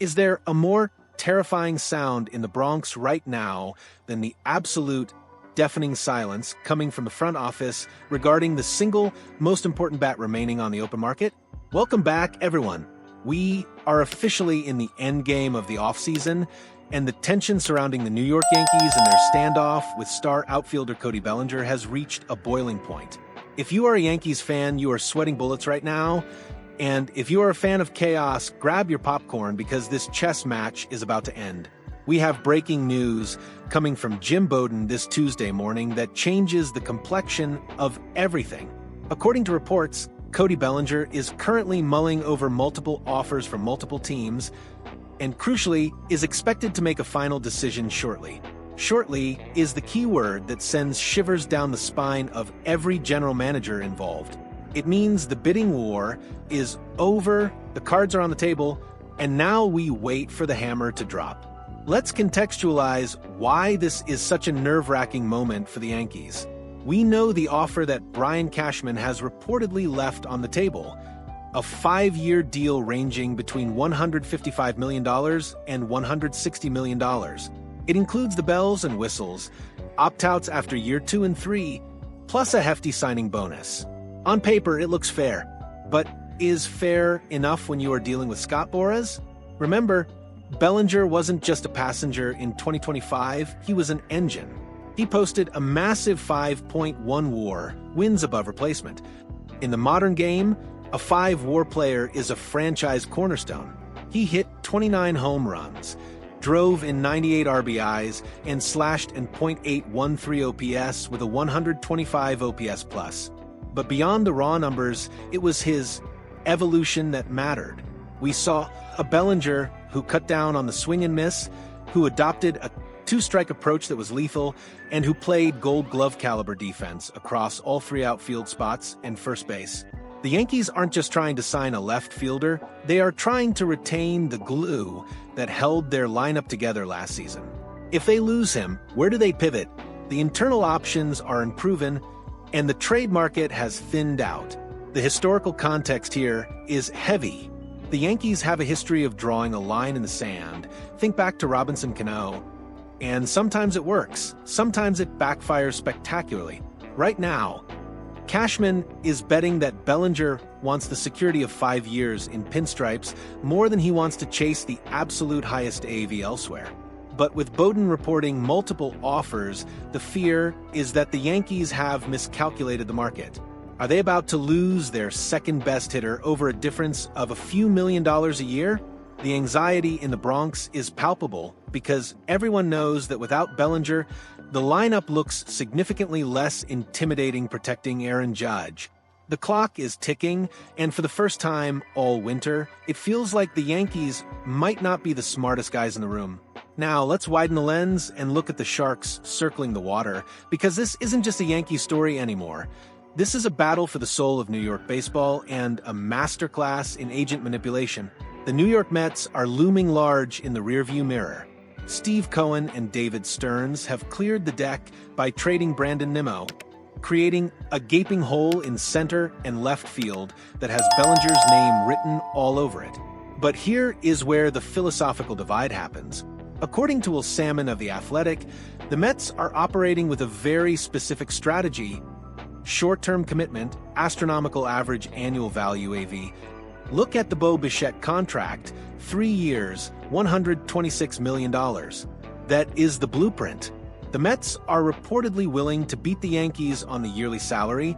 Is there a more terrifying sound in the Bronx right now than the absolute deafening silence coming from the front office regarding the single most important bat remaining on the open market? Welcome back, everyone. We are officially in the endgame of the offseason, and the tension surrounding the New York Yankees and their standoff with star outfielder Cody Bellinger has reached a boiling point. If you are a Yankees fan, you are sweating bullets right now. And if you are a fan of chaos, grab your popcorn because this chess match is about to end. We have breaking news coming from Jim Bowden this Tuesday morning that changes the complexion of everything. According to reports, Cody Bellinger is currently mulling over multiple offers from multiple teams and, crucially, is expected to make a final decision shortly. Shortly is the key word that sends shivers down the spine of every general manager involved. It means the bidding war is over, the cards are on the table, and now we wait for the hammer to drop. Let's contextualize why this is such a nerve-wracking moment for the Yankees. We know the offer that Brian Cashman has reportedly left on the table, a 5-year deal ranging between $155 million and $160 million. It includes the bells and whistles, opt-outs after year 2 and 3, plus a hefty signing bonus. On paper, it looks fair, but is fair enough when you are dealing with Scott Boras? Remember, Bellinger wasn't just a passenger in 2025, he was an engine. He posted a massive 5.1 WAR, wins above replacement. In the modern game, a 5 WAR player is a franchise cornerstone. He hit 29 home runs, drove in 98 RBIs, and slashed in .813 OPS with a 125 OPS plus. But beyond the raw numbers, it was his evolution that mattered. We saw a Bellinger who cut down on the swing and miss, who adopted a 2-strike approach that was lethal, and who played Gold Glove caliber defense across all 3 outfield spots and first base. The Yankees aren't just trying to sign a left fielder, they are trying to retain the glue that held their lineup together last season. If they lose him, where do they pivot? The internal options are unproven, and the trade market has thinned out. The historical context here is heavy. The Yankees have a history of drawing a line in the sand. Think back to Robinson Cano. And sometimes it works. Sometimes it backfires spectacularly. Right now, Cashman is betting that Bellinger wants the security of 5 years in pinstripes more than he wants to chase the absolute highest AAV elsewhere. But with Bowden reporting multiple offers, the fear is that the Yankees have miscalculated the market. Are they about to lose their second-best hitter over a difference of a few $1 million a year? The anxiety in the Bronx is palpable because everyone knows that without Bellinger, the lineup looks significantly less intimidating protecting Aaron Judge. The clock is ticking, and for the first time all winter, it feels like the Yankees might not be the smartest guys in the room. Now, let's widen the lens and look at the sharks circling the water, because this isn't just a Yankee story anymore. This is a battle for the soul of New York baseball and a masterclass in agent manipulation. The New York Mets are looming large in the rearview mirror. Steve Cohen and David Stearns have cleared the deck by trading Brandon Nimmo, creating a gaping hole in center and left field that has Bellinger's name written all over it. But here is where the philosophical divide happens. According to Will Salmon of The Athletic, the Mets are operating with a very specific strategy: short-term commitment, astronomical average annual value AV. Look at the Bo Bichette contract, 3 years, $126 million. That is the blueprint. The Mets are reportedly willing to beat the Yankees on the yearly salary,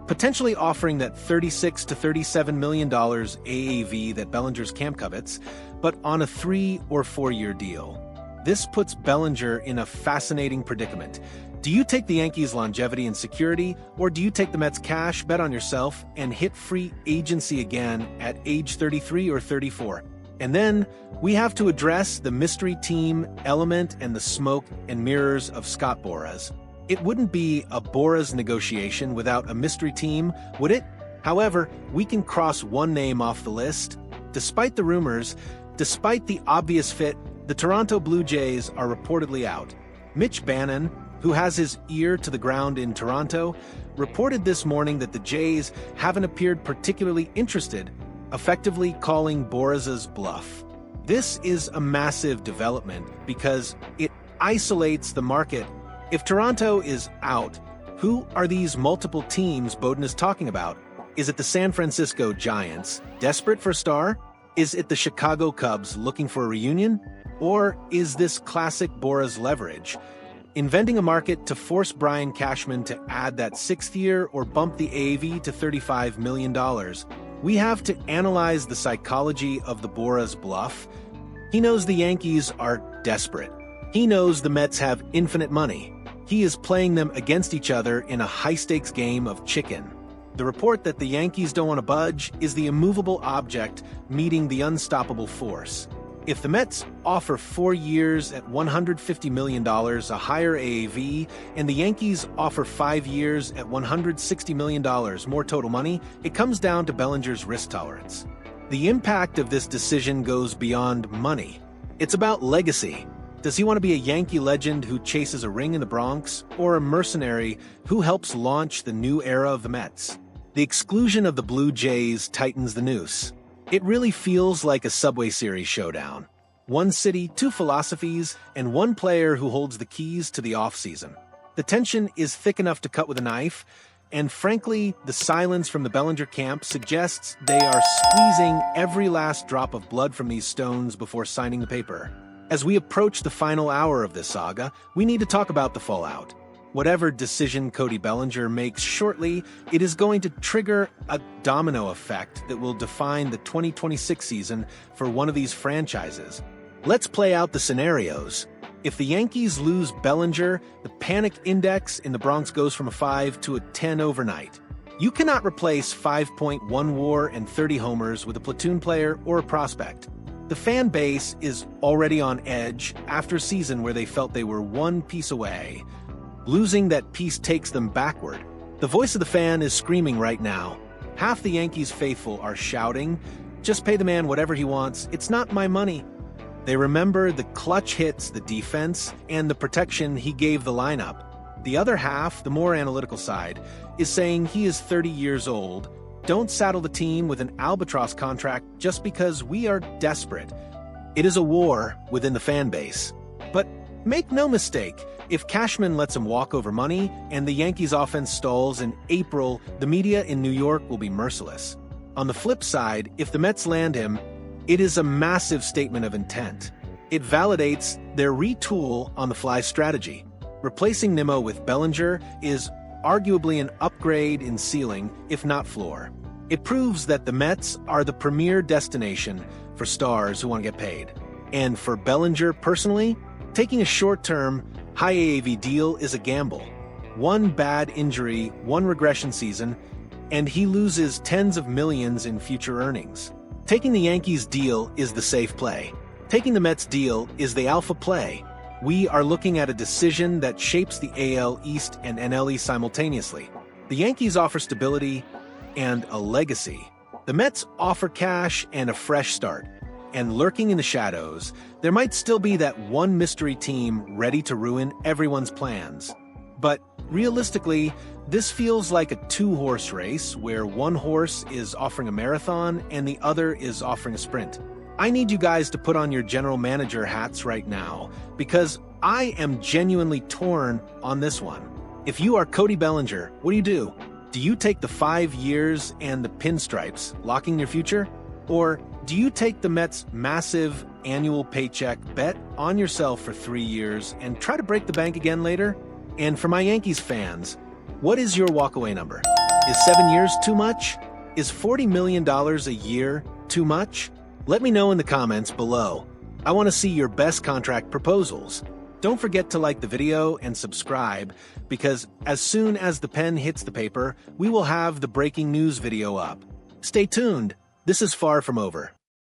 potentially offering that $36 to $37 million AAV that Bellinger's camp covets, but on a 3 or 4 year deal. This puts Bellinger in a fascinating predicament. Do you take the Yankees' longevity and security, or do you take the Mets' cash, bet on yourself, and hit free agency again at age 33 or 34? And then we have to address the mystery team element and the smoke and mirrors of Scott Boras. It wouldn't be a Boras negotiation without a mystery team, would it? However, we can cross one name off the list. Despite the rumors, despite the obvious fit, the Toronto Blue Jays are reportedly out. Mitch Bannon, who has his ear to the ground in Toronto, reported this morning that the Jays haven't appeared particularly interested, effectively calling Boras's bluff. This is a massive development because it isolates the market. If Toronto is out, who are these multiple teams Bowden is talking about? Is it the San Francisco Giants, desperate for a star? Is it the Chicago Cubs looking for a reunion? Or is this classic Boras leverage, inventing a market to force Brian Cashman to add that 6th year or bump the AAV to $35 million? We have to analyze the psychology of the Boras bluff. He knows the Yankees are desperate. He knows the Mets have infinite money. He is playing them against each other in a high-stakes game of chicken. The report that the Yankees don't want to budge is the immovable object meeting the unstoppable force. If the Mets offer 4 years at $150 million, a higher AAV, and the Yankees offer 5 years at $160 million, more total money, it comes down to Bellinger's risk tolerance. The impact of this decision goes beyond money. It's about legacy. Does he want to be a Yankee legend who chases a ring in the Bronx, or a mercenary who helps launch the new era of the Mets? The exclusion of the Blue Jays tightens the noose. It really feels like a Subway Series showdown. One city, two philosophies, and one player who holds the keys to the offseason. The tension is thick enough to cut with a knife, and frankly, the silence from the Bellinger camp suggests they are squeezing every last drop of blood from these stones before signing the paper. As we approach the final hour of this saga, we need to talk about the fallout. Whatever decision Cody Bellinger makes shortly, it is going to trigger a domino effect that will define the 2026 season for one of these franchises. Let's play out the scenarios. If the Yankees lose Bellinger, the panic index in the Bronx goes from a 5 to a 10 overnight. You cannot replace 5.1 WAR and 30 homers with a platoon player or a prospect. The fan base is already on edge after a season where they felt they were one piece away. Losing that piece takes them backward. The voice of the fan is screaming right now. Half the Yankees faithful are shouting, "Just pay the man whatever he wants, it's not my money." They remember the clutch hits, the defense, and the protection he gave the lineup. The other half, the more analytical side, is saying he is 30 years old. Don't saddle the team with an albatross contract just because we are desperate. It is a war within the fan base. But make no mistake, if Cashman lets him walk over money and the Yankees offense stalls in April, the media in New York will be merciless. On the flip side, if the Mets land him, it is a massive statement of intent. It validates their retool on-the-fly strategy. Replacing Nimmo with Bellinger is arguably an upgrade in ceiling, if not floor. It proves that the Mets are the premier destination for stars who want to get paid. And for Bellinger personally, taking a short-term, high AAV deal is a gamble. One bad injury, one regression season, and he loses tens of millions in future earnings. Taking the Yankees deal is the safe play. Taking the Mets deal is the alpha play. We are looking at a decision that shapes the AL East and NL East simultaneously. The Yankees offer stability and a legacy. The Mets offer cash and a fresh start. And lurking in the shadows, there might still be that one mystery team ready to ruin everyone's plans. But realistically, this feels like a two-horse race where one horse is offering a marathon and the other is offering a sprint. I need you guys to put on your general manager hats right now, because I am genuinely torn on this one. If you are Cody Bellinger, what do? Do you take the 5 years and the pinstripes, locking your future? Or do you take the Mets' massive annual paycheck, bet on yourself for 3 years, and try to break the bank again later? And for my Yankees fans, what is your walkaway number? Is 7 years too much? Is $40 million a year too much? Let me know in the comments below. I want to see your best contract proposals. Don't forget to like the video and subscribe, because as soon as the pen hits the paper, we will have the breaking news video up. Stay tuned. This is far from over.